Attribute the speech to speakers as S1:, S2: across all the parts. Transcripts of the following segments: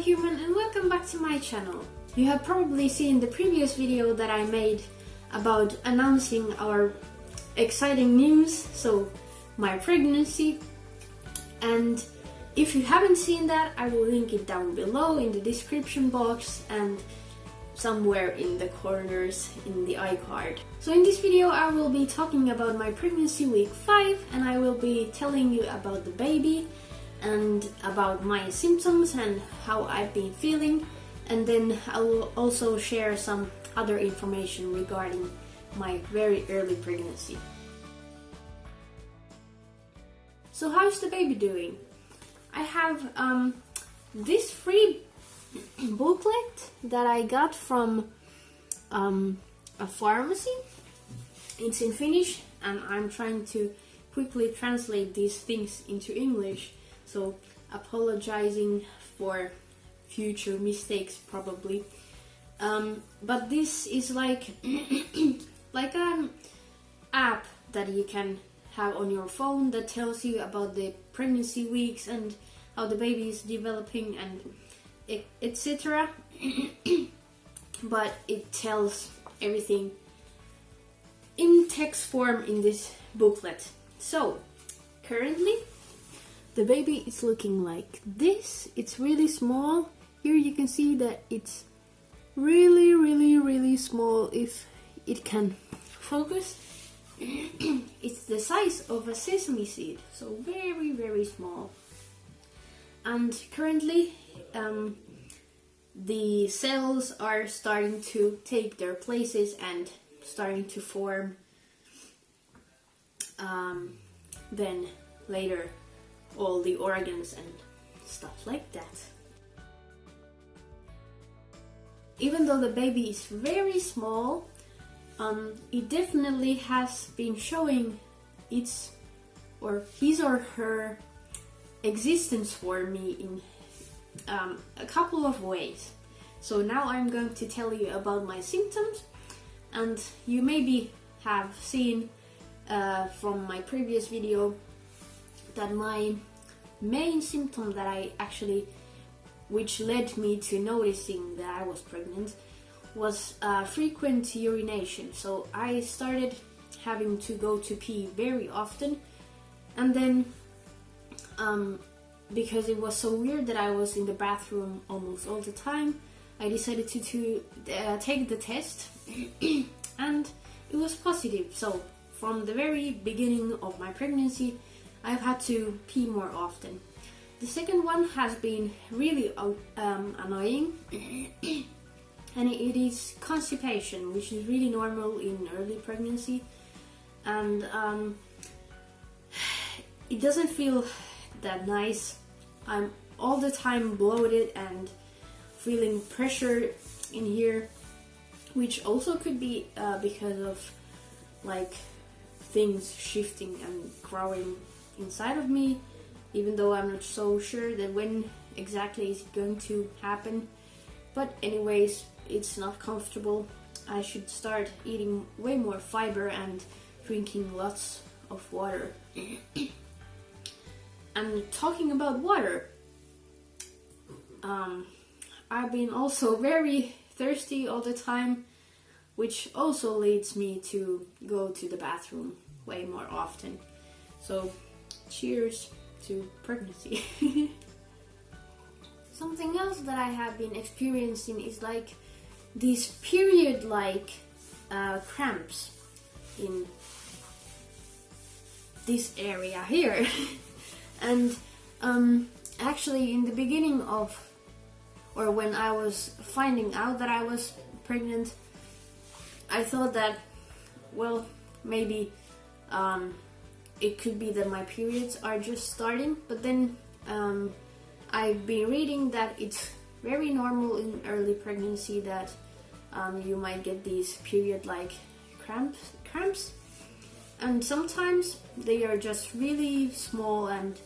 S1: human, and welcome back to my channel. You have probably seen the previous video that I made about announcing our exciting news, so my pregnancy. And if you haven't seen that, I will link it down below in the description box and somewhere in the corners in the iCard. So in this video I will be talking about my pregnancy week 5, and I will be telling you about the baby and about my symptoms and how I've been feeling, and then I will also share some other information regarding my very early pregnancy. So how's the baby doing? I have this free booklet that I got from a pharmacy. It's in Finnish, and I'm trying to quickly translate these things into English, so apologizing for future mistakes probably. But this is like like an app that you can have on your phone that tells you about the pregnancy weeks and how the baby is developing and etc. But it tells everything in text form in this booklet. So currently the baby is looking like this. It's really small. Here you can see that it's really small if it can focus. It's the size of a sesame seed, so very small. And currently the cells are starting to take their places and starting to form then later all the organs and stuff like that. Even though the baby is very small, it definitely has been showing his or her existence for me in a couple of ways. So now I'm going to tell you about my symptoms, and you maybe have seen from my previous video that my main symptom that which led me to noticing that I was pregnant was frequent urination. So I started having to go to pee very often, and then because it was so weird that I was in the bathroom almost all the time, I decided to take the test and it was positive. So from the very beginning of my pregnancy I've had to pee more often. The second one has been really annoying and it is constipation, which is really normal in early pregnancy, and it doesn't feel that nice. I'm all the time bloated and feeling pressure in here, which also could be because of like things shifting and growing inside of me, even though I'm not so sure that when exactly it's going to happen. But anyways, it's not comfortable. I should start eating way more fiber and drinking lots of water. And talking about water, I've been also very thirsty all the time, which also leads me to go to the bathroom way more often. So cheers to pregnancy. Something else that I have been experiencing is like these period-like cramps in this area here. And actually in the beginning of, or when I was finding out that I was pregnant, I thought that, well, maybe it could be that my periods are just starting, but then I've been reading that it's very normal in early pregnancy that you might get these period-like cramps, and sometimes they are just really small and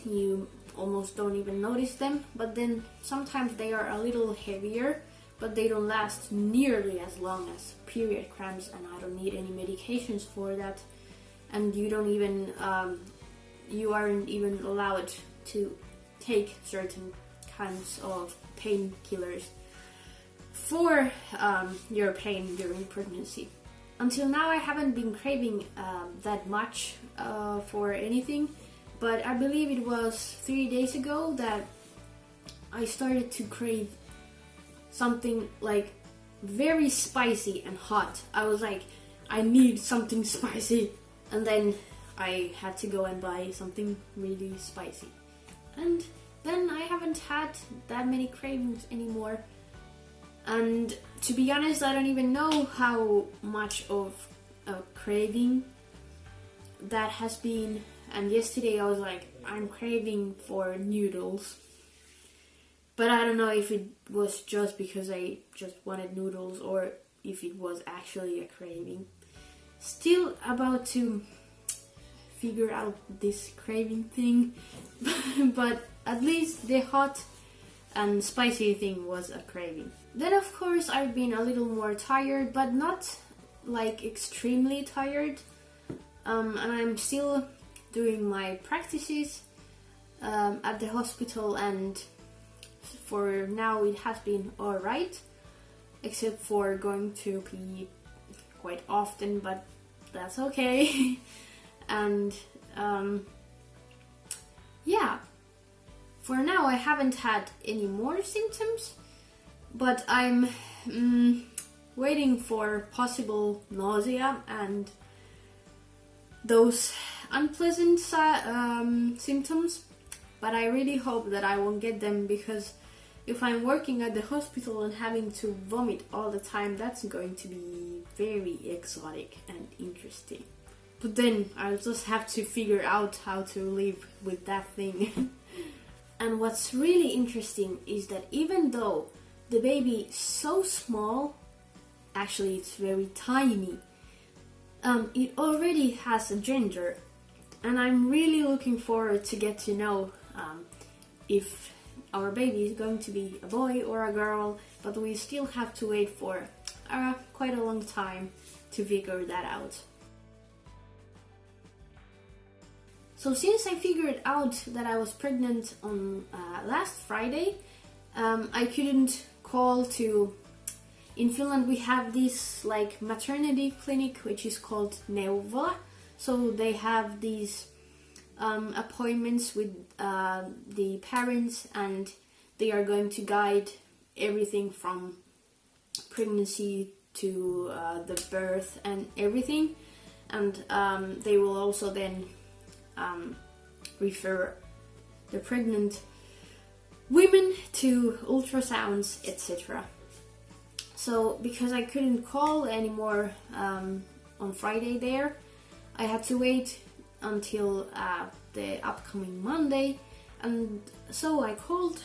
S1: you almost don't even notice them, but then sometimes they are a little heavier, but they don't last nearly as long as period cramps, and I don't need any medications for that, and you don't even you aren't even allowed to take certain kinds of painkillers for your pain during pregnancy. Until now I haven't been craving that much for anything, but I believe it was 3 days ago that I started to crave something like very spicy and hot. I was like, I need something spicy, and then I had to go and buy something really spicy. And then I haven't had that many cravings anymore. And to be honest, I don't even know how much of a craving that has been. And yesterday I was like, I'm craving for noodles. But I don't know if it was just because I just wanted noodles or if it was actually a craving. Still about to figure out this craving thing. But at least the hot and spicy thing was a craving. Then of course I've been a little more tired, but not like extremely tired. And I'm still doing my practices at the hospital, and for now it has been alright, except for going to pee quite often, but that's okay. And yeah, for now I haven't had any more symptoms, but I'm waiting for possible nausea and those unpleasant symptoms, but I really hope that I won't get them, because if I'm working at the hospital and having to vomit all the time, that's going to be very exotic and interesting. But then I'll just have to figure out how to live with that thing. And what's really interesting is that even though the baby is so small, actually it's very tiny, it already has a gender. And I'm really looking forward to get to know if our baby is going to be a boy or a girl, but we still have to wait for quite a long time to figure that out. So since I figured out that I was pregnant on last Friday, I couldn't call to... In Finland we have this like maternity clinic which is called neuvola. So they have these appointments with the parents, and they are going to guide everything from pregnancy to the birth and everything. And they will also then refer the pregnant women to ultrasounds, etc. So because I couldn't call anymore on Friday there, I had to wait until the upcoming Monday, and so I called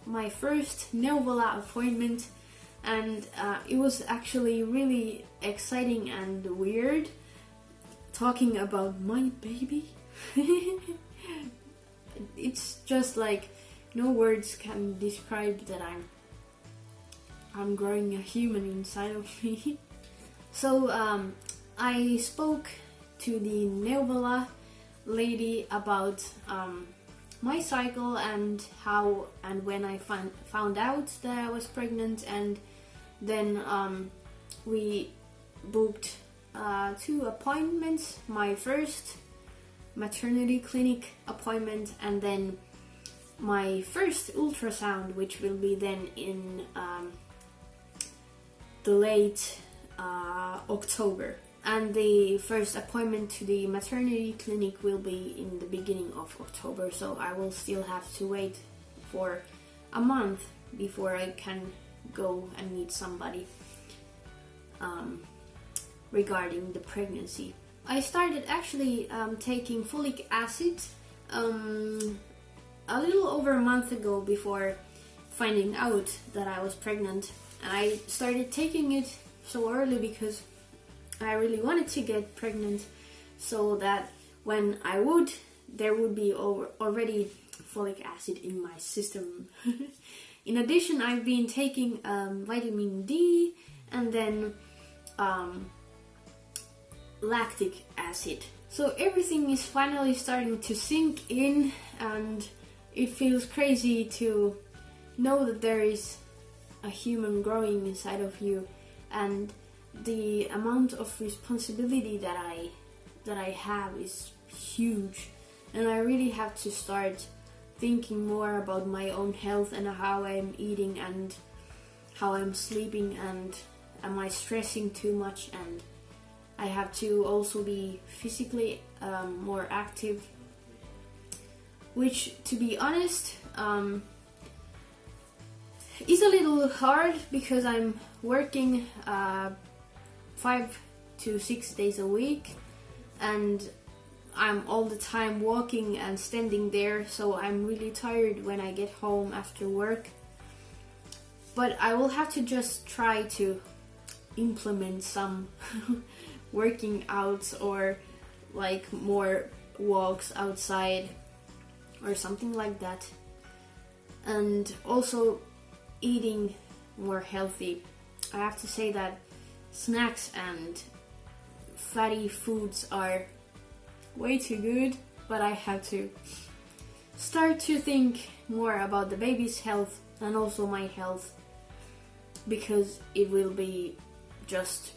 S1: my first neuvola appointment, and it was actually really exciting and weird talking about my baby. It's just like no words can describe that I'm growing a human inside of me. So I spoke to the neuvola lady about my cycle and how and when I found out that I was pregnant, and then we booked 2 appointments. My first maternity clinic appointment, and then my first ultrasound, which will be then in the late October. And the first appointment to the maternity clinic will be in the beginning of October, so I will still have to wait for a month before I can go and meet somebody regarding the pregnancy. I started actually taking folic acid a little over a month ago before finding out that I was pregnant. And I started taking it so early because I really wanted to get pregnant, so that when I would, there would be already folic acid in my system. In addition, I've been taking vitamin D and then lactic acid. So everything is finally starting to sink in, and it feels crazy to know that there is a human growing inside of you, and the amount of responsibility that I have is huge, and I really have to start thinking more about my own health and how I'm eating and how I'm sleeping, and am I stressing too much, and I have to also be physically more active, which, to be honest, is a little hard because I'm working 5 to 6 days a week, and I'm all the time walking and standing there, so I'm really tired when I get home after work. But I will have to just try to implement some working out or like more walks outside or something like that. And also eating more healthy. I have to say that snacks and fatty foods are way too good, but I have to start to think more about the baby's health and also my health, because it will be just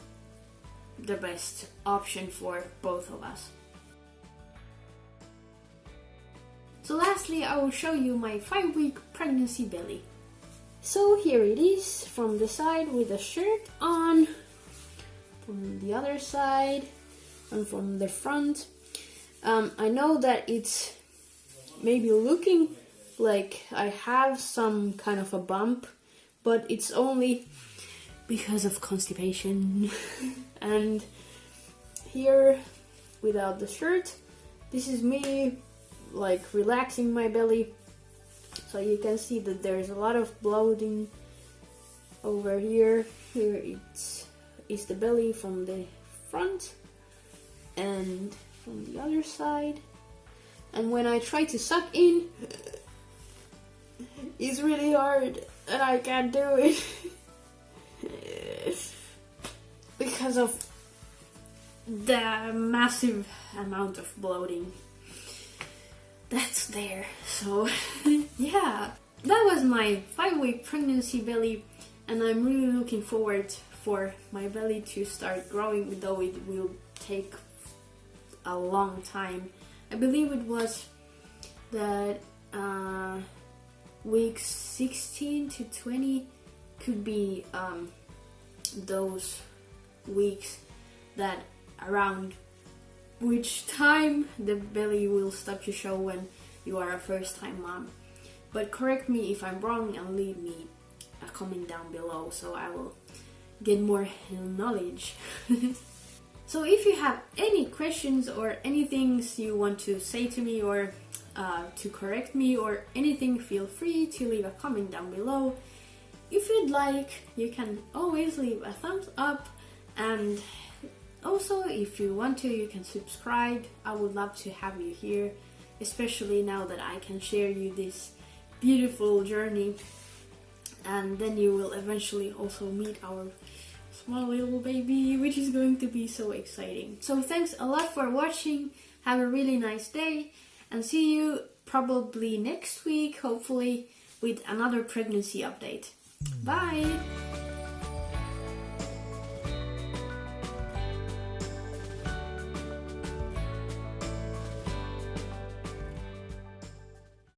S1: the best option for both of us. So lastly, I will show you my 5-week pregnancy belly. So here it is from the side with a shirt on, from the other side, and from the front. I know that it's maybe looking like I have some kind of a bump, but it's only because of constipation. And here, without the shirt, this is me like relaxing my belly, so you can see that there's a lot of bloating over here. Here is the belly from the front and from the other side, and when I try to suck in, it's really hard and I can't do it because of the massive amount of bloating that's there. So yeah, that was my 5-week pregnancy belly, and I'm really looking forward for my belly to start growing, though it will take a long time. I believe it was that weeks 16 to 20 could be those weeks that around which time the belly will start to show when you are a first-time mom. But correct me if I'm wrong and leave me a comment down below so I will get more knowledge. So if you have any questions or anything you want to say to me or to correct me or anything, feel free to leave a comment down below. If you'd like, you can always leave a thumbs up, and also if you want to, you can subscribe. I would love to have you here, especially now that I can share you this beautiful journey, and then you will eventually also meet our small little baby, which is going to be so exciting. So thanks a lot for watching. Have a really nice day, and see you probably next week, hopefully with another pregnancy update. Bye!